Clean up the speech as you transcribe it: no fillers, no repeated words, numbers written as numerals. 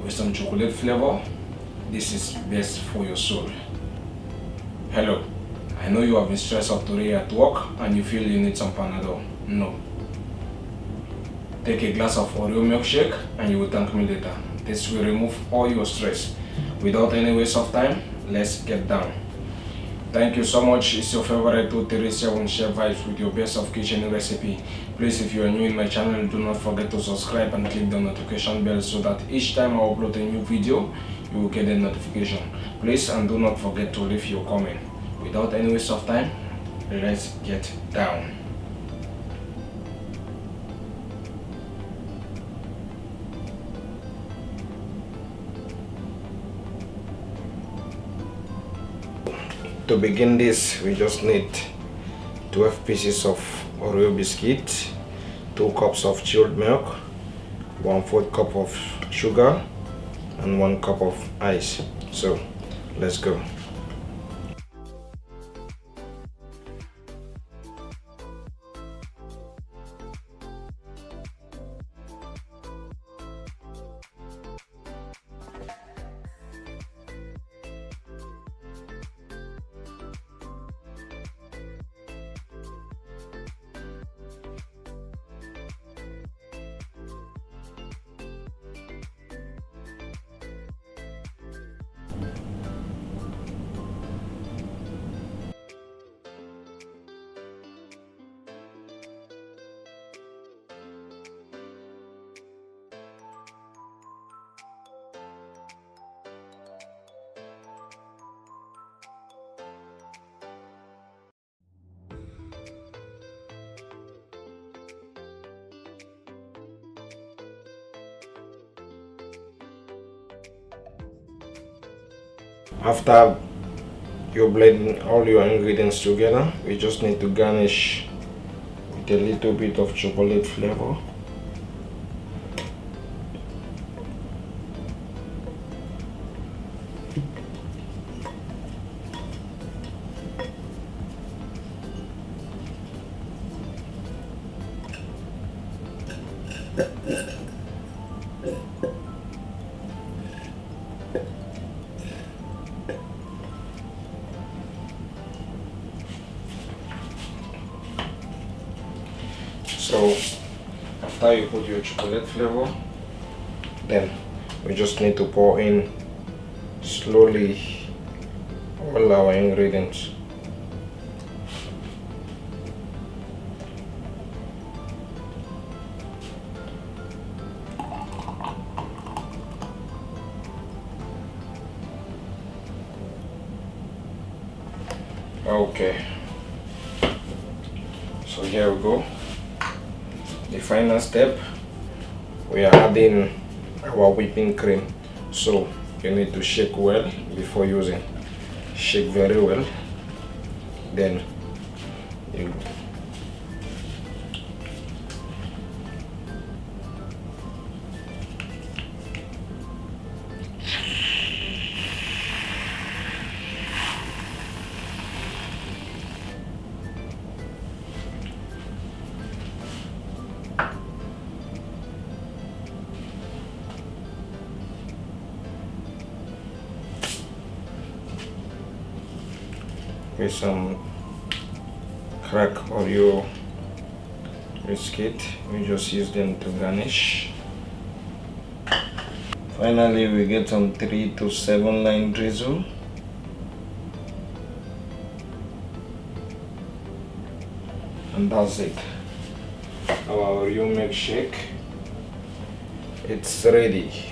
with some chocolate flavor. This is best for your soul. Hello, I know you have been stressed out today at work and you feel you need some Panadol. No. Take a glass of oreo milkshake and you will thank me later. This will remove all your stress. Without any waste of time, let's get down. Thank you so much. It's your favorite 237 Chef Vibes with your best of kitchen recipe. Please, if you are new in my channel, do not forget to subscribe and click the notification bell so that each time I upload a new video, you will get a notification. Please, and do not forget to leave your comment. Without any waste of time, let's get down. To begin this, we just need 12 pieces of Oreo biscuit, 2 cups of chilled milk, 1/4 cup of sugar, and 1 cup of ice. So let's go. After you blend all your ingredients together, we just need to garnish with a little bit of chocolate flavor. So after you put your chocolate flavor, then we just need to pour in slowly all our ingredients. Okay, so here we go. The final step, we are adding our whipping cream. So you need to shake well before using. Shake very well, then you with some cracked Oreo biscuit, we just use them to garnish. Finally, we get some 3 to 7 line drizzle. And that's it. Our Oreo milkshake, it's ready.